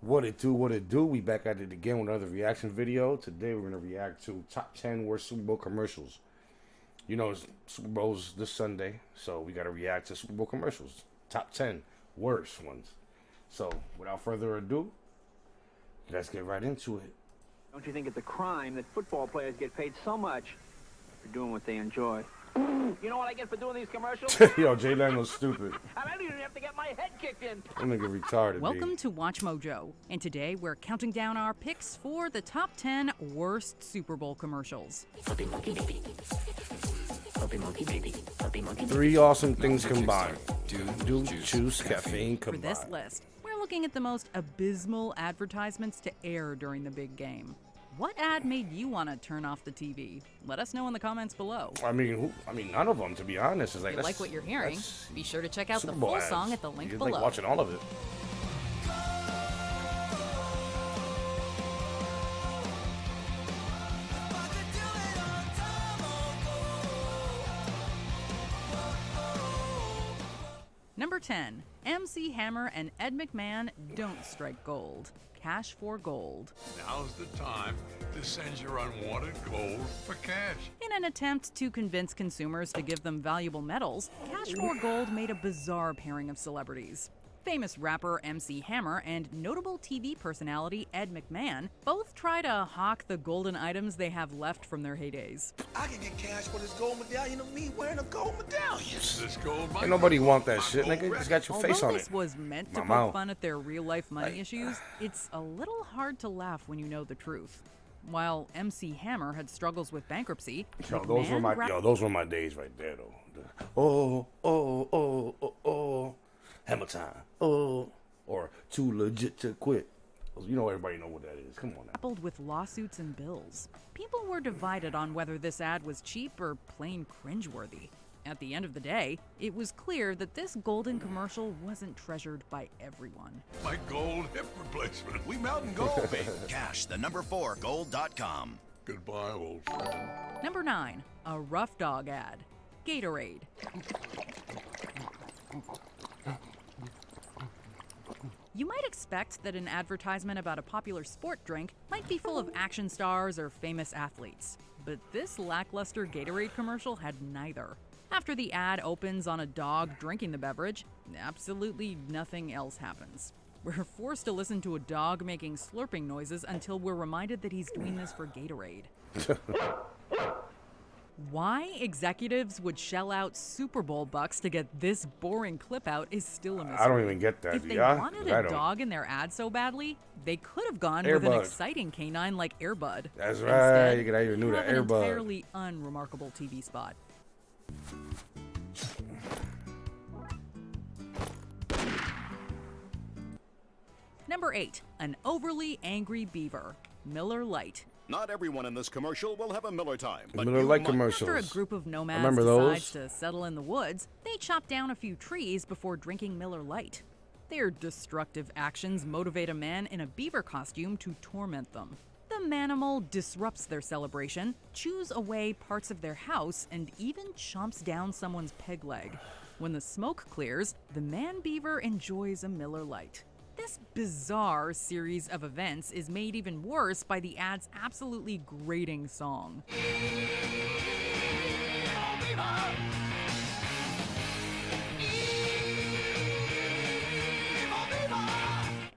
What it do? We back at it again with another reaction video. Today we're gonna react to top 10 worst Super Bowl commercials. You know, Super Bowl's this Sunday, so we gotta react to Super Bowl commercials. Top 10 worst ones. So without further ado, let's get right into it. Don't you think it's a crime that football players get paid so much for doing what they enjoy? You know what I get for doing these commercials? Yo, Jay Leno's stupid. I don't even have to get my head kicked in. That nigga retarded. Welcome to Watch Mojo, and today we're counting down our picks for the top 10 worst Super Bowl commercials. Three awesome things combined. Do choose caffeine For combined. this list, we're looking at the most abysmal advertisements to air during the big game. What ad made you want to turn off the TV? Let us know in the comments below. I mean, none of them, to be honest. Is like, If you like what you're hearing, be sure to check out the Super Bowl full ads. song at the link You below. like watching all of it. Number 10, MC Hammer and Ed McMahon don't strike gold. Cash for gold. Now's the time to send your unwanted gold for cash. In an attempt to convince consumers to give them valuable metals, Cash for Gold made a bizarre pairing of celebrities. Famous rapper MC Hammer and notable TV personality Ed McMahon both try to hawk the golden items they have left from their heydays. I can get cash for this gold medallion of me wearing a gold medallion. This gold might Ain't nobody be want that my shit, gold nigga. Just record. got your face Although on this it. was meant to My poke mouth. fun at their real-life money issues, it's a little hard to laugh when you know the truth. While MC Hammer had struggles with bankruptcy, Yo, McMahon those were my days right there, though. Oh, hammer time. Oh, or too legit to quit. You know, everybody know what that is. Come on now. grappled with lawsuits and bills. People were divided on whether this ad was cheap or plain cringeworthy. At the end of the day, it was clear that this golden commercial wasn't treasured by everyone. My gold hip replacement. We melting gold, baby. Cash, the number 4, gold.com. Goodbye, old friend. Number 9, a rough dog ad. Gatorade. You might expect that an advertisement about a popular sport drink might be full of action stars or famous athletes, but this lackluster Gatorade commercial had neither. After the ad opens on a dog drinking the beverage, absolutely nothing else happens. We're forced to listen to a dog making slurping noises until we're reminded that he's doing this for Gatorade. Why executives would shell out Super Bowl bucks to get this boring clip out is still a mystery. I don't even get that. If they yeah? wanted I a don't. dog in their ad so badly, they could have gone with an Airbud. exciting canine like Airbud. That's right. Instead, I even knew you that. have an Airbud. entirely unremarkable TV spot. Number 8, an overly angry beaver. Miller Lite. Not everyone in this commercial will have a Miller time, but Miller you Lite might. commercials. After a group of nomads remember decides those? to settle in the woods, they chop down a few trees before drinking Miller Lite. Their destructive actions motivate a man in a beaver costume to torment them. The manimal disrupts their celebration, chews away parts of their house, and even chomps down someone's peg leg. When the smoke clears, the man beaver enjoys a Miller Lite. This bizarre series of events is made even worse by the ad's absolutely grating song.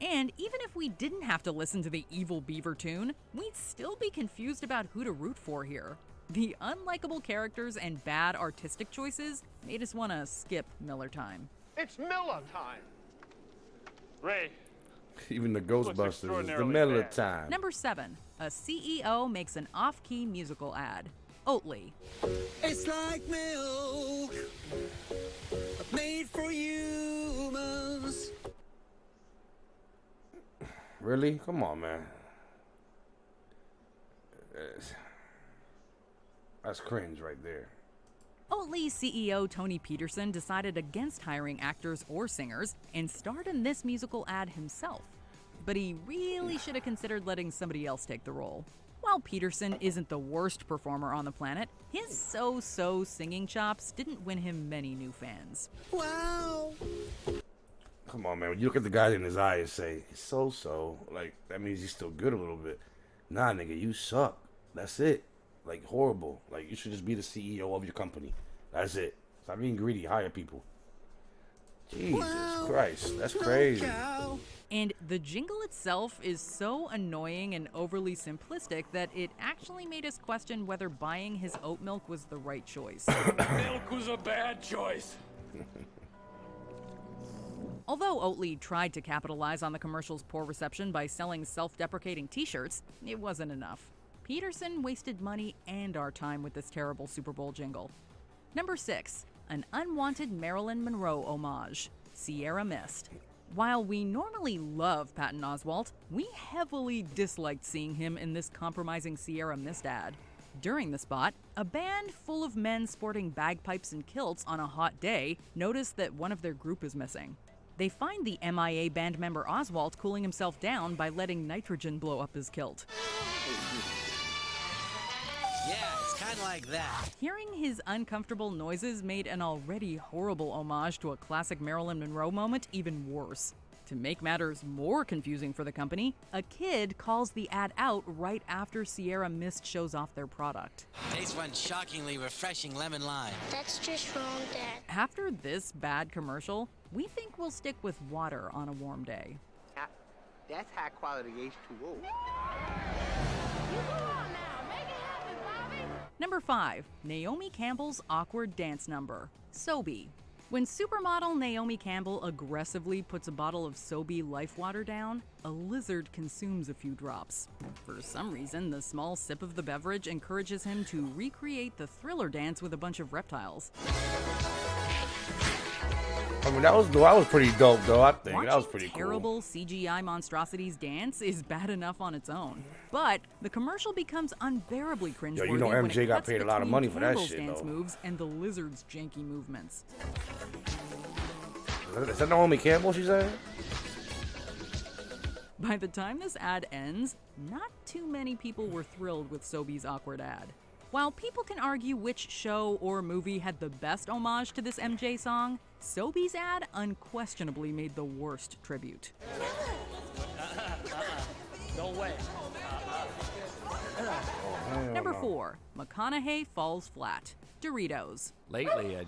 And even if we didn't have to listen to the Evil Beaver tune, we'd still be confused about who to root for here. The unlikable characters and bad artistic choices made us want to skip Miller time. It's Miller time. Ray, Even the Ghostbusters. It's the extraordinarily Miller bad. time. Number 7, a CEO makes an off-key musical ad. Oatly. It's like milk made for humans. Really? Come on, man. That's cringe right there. Oatly CEO Tony Peterson decided against hiring actors or singers and starred in this musical ad himself. But he really should have considered letting somebody else take the role. While Peterson isn't the worst performer on the planet, his so-so singing chops didn't win him many new fans. Wow. Come on, man. When you look at the guy in his eye and say, it's so, like, that means he's still good a little bit. Nah, nigga, you suck. That's it. Like, horrible. Like, you should just be the CEO of your company. That's it. Stop being greedy. Hire people. Jesus Christ. That's crazy. And the jingle itself is so annoying and overly simplistic that it actually made us question whether buying his oat milk was the right choice. Milk was a bad choice. Although Oatly tried to capitalize on the commercial's poor reception by selling self-deprecating t-shirts, it wasn't enough. Peterson wasted money and our time with this terrible Super Bowl jingle. Number 6, an unwanted Marilyn Monroe homage, Sierra Mist. While we normally love Patton Oswalt, we heavily disliked seeing him in this compromising Sierra Mist ad. During the spot, a band full of men sporting bagpipes and kilts on a hot day noticed that one of their group is missing. They find the MIA band member Oswalt cooling himself down by letting nitrogen blow up his kilt. Yeah, it's kind of like that. Hearing his uncomfortable noises made an already horrible homage to a classic Marilyn Monroe moment even worse. To make matters more confusing for the company, a kid calls the ad out right after Sierra Mist shows off their product. Tastes one shockingly refreshing lemon lime. That's just wrong, Dad. After this bad commercial, we think we'll stick with water on a warm day. That's high quality H2O. Number 5, Naomi Campbell's awkward dance number, Sobe. When supermodel Naomi Campbell aggressively puts a bottle of Sobe Life Water down, a lizard consumes a few drops. For some reason, the small sip of the beverage encourages him to recreate the Thriller dance with a bunch of reptiles. I mean, that was pretty dope, though. I think that was pretty cool. Terrible CGI monstrosities dance is bad enough on its own, but the commercial becomes unbearably cringeworthy. Yo, you know when MJ it got cuts paid a lot of money for that Campbell's shit, dance though. moves and the lizard's janky movements. Is that Naomi Campbell she's at? By the time this ad ends, not too many people were thrilled with Sobe's awkward ad. While people can argue which show or movie had the best homage to this MJ song, Sobe's ad unquestionably made the worst tribute. No way. Number 4, McConaughey falls flat, Doritos. Lately, I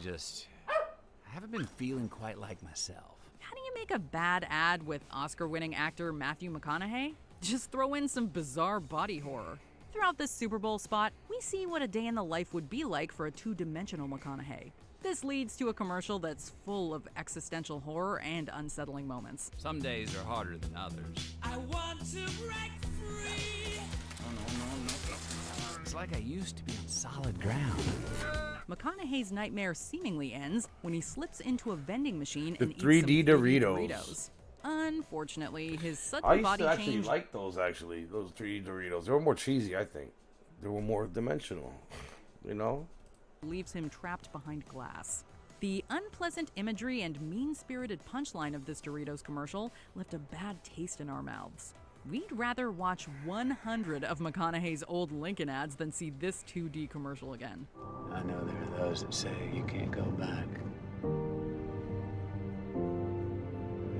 haven't been feeling quite like myself. How do you make a bad ad with Oscar-winning actor Matthew McConaughey? Just throw in some bizarre body horror. Throughout this Super Bowl spot, we see what a day in the life would be like for a two-dimensional McConaughey. This leads to a commercial that's full of existential horror and unsettling moments. Some days are harder than others. I want to break free. No. It's like I used to be on solid ground. McConaughey's nightmare seemingly ends when he slips into a vending machine The and eats 3D some Doritos. Unfortunately, his I sudden used body to actually change like those 3D Doritos. They were more cheesy, I think. They were more dimensional, you know? leaves him trapped behind glass. The unpleasant imagery and mean-spirited punchline of this Doritos commercial left a bad taste in our mouths. We'd rather watch 100 of McConaughey's old Lincoln ads than see this 2D commercial again. I know there are those that say you can't go back.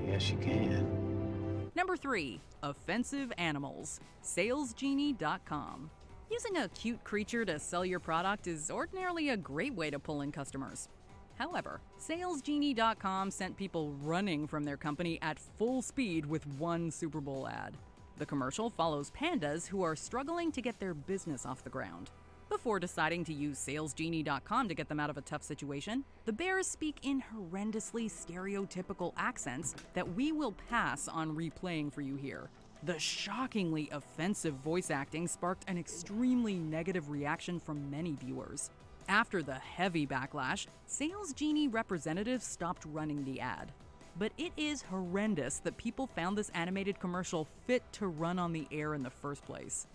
Yes, you can. Number 3, offensive animals, salesgenie.com. Using a cute creature to sell your product is ordinarily a great way to pull in customers. However, salesgenie.com sent people running from their company at full speed with one Super Bowl ad. The commercial follows pandas who are struggling to get their business off the ground. Before deciding to use salesgenie.com to get them out of a tough situation, the bears speak in horrendously stereotypical accents that we will pass on replaying for you here. The shockingly offensive voice acting sparked an extremely negative reaction from many viewers. After the heavy backlash, Sales Genie representatives stopped running the ad. But it is horrendous that people found this animated commercial fit to run on the air in the first place.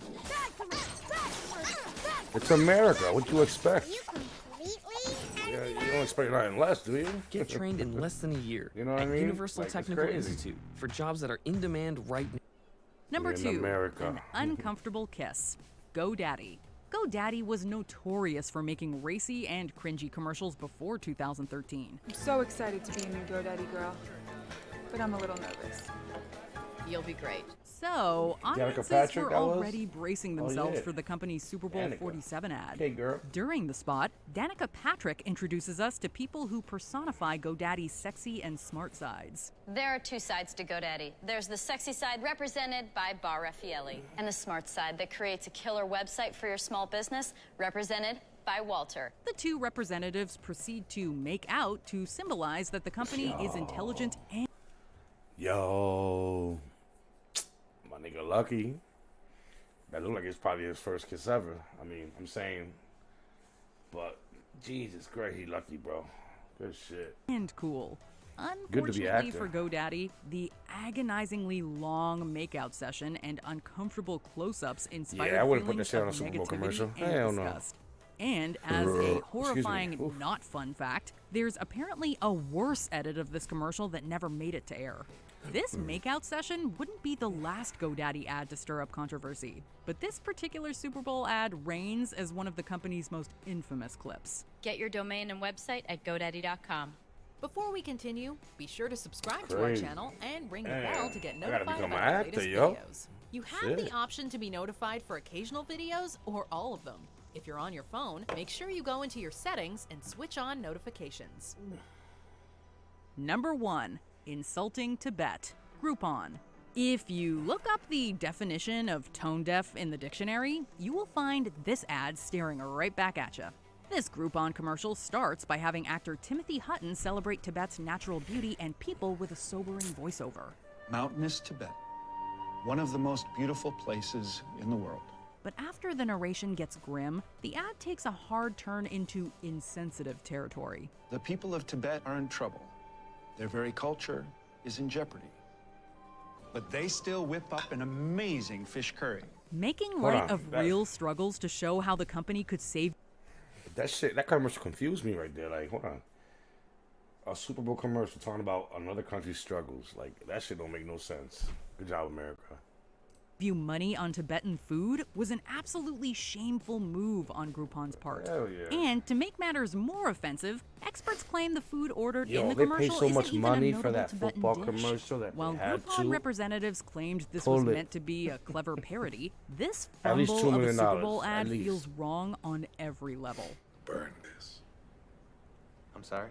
It's America. What do you expect? Yeah, you don't expect nothing less, do you? Get trained in less than a year you know what at I mean? Universal Like, Technical it's crazy. Institute for jobs that are in demand right now. Number In 2, America. an uncomfortable kiss. GoDaddy. GoDaddy was notorious for making racy and cringy commercials before 2013. I'm so excited to be a new GoDaddy girl. but I'm a little nervous. You'll be great. So, Danica audiences Patrick, were that was? already bracing Oh, themselves yeah. for the company's Super Bowl Danica. 47 ad. Hey, girl. During the spot, Danica Patrick introduces us to people who personify GoDaddy's sexy and smart sides. There are two sides to GoDaddy. There's the sexy side represented by Bar Raffaelli, and the smart side that creates a killer website for your small business represented by Walter. The two representatives proceed to make out to symbolize that the company is intelligent and... Yo. My nigga Lucky. That looked like it's probably his first kiss ever. I mean, I'm saying. But, Jesus Christ, he lucky, bro. Good shit. and cool. Good to be Unfortunately actor. for GoDaddy, the agonizingly long makeout session and uncomfortable close-ups inspired Yeah, I wouldn't put that feelings shit on of a Super Bowl negativity commercial. and Hell no. disgust. And as Excuse a me. horrifying, Oof. not fun fact, there's apparently a worse edit of this commercial that never made it to air. This makeout session wouldn't be the last GoDaddy ad to stir up controversy, but this particular Super Bowl ad reigns as one of the company's most infamous clips. Get your domain and website at GoDaddy.com. Before we continue, be sure to subscribe to our Crazy. channel and ring the Damn, bell to get I gotta notified become about an our actor, latest yo. videos. You have Shit. the option to be notified for occasional videos or all of them. If you're on your phone, make sure you go into your settings and switch on notifications. Number 1. Insulting Tibet. Groupon. If you look up the definition of tone deaf in the dictionary, you will find this ad staring right back at you. This Groupon commercial starts by having actor Timothy Hutton celebrate Tibet's natural beauty and people with a sobering voiceover. Mountainous Tibet, one of the most beautiful places in the world. But after the narration gets grim, the ad takes a hard turn into insensitive territory. The people of Tibet are in trouble. Their very culture is in jeopardy. But they still whip up an amazing fish curry. Making Hold light on, of that- real struggles to show how the company could save That commercial confused me right there. Like, hold on. A Super Bowl commercial talking about another country's struggles. Like, that shit don't make no sense. Good job, America. you money on Tibetan food was an absolutely shameful move on Groupon's part. Hell yeah. And to make matters more offensive, experts claim the food ordered Yo, in the they pay commercial so isn't much even money a for notable that Tibetan football dish. commercial that While they had Groupon to representatives claimed this pull was it. meant to be a clever parody, this At least fumble $2 of a million, Super Bowl at ad least. feels wrong on every level. Burn this. I'm sorry?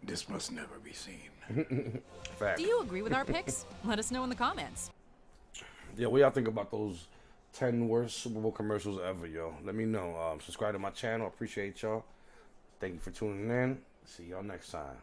This must never be seen. Fact. Do you agree with our picks? Let us know in the comments. Yeah, what y'all think about those 10 worst Super Bowl commercials ever, yo? Let me know. Subscribe to my channel. Appreciate y'all. Thank you for tuning in. See y'all next time.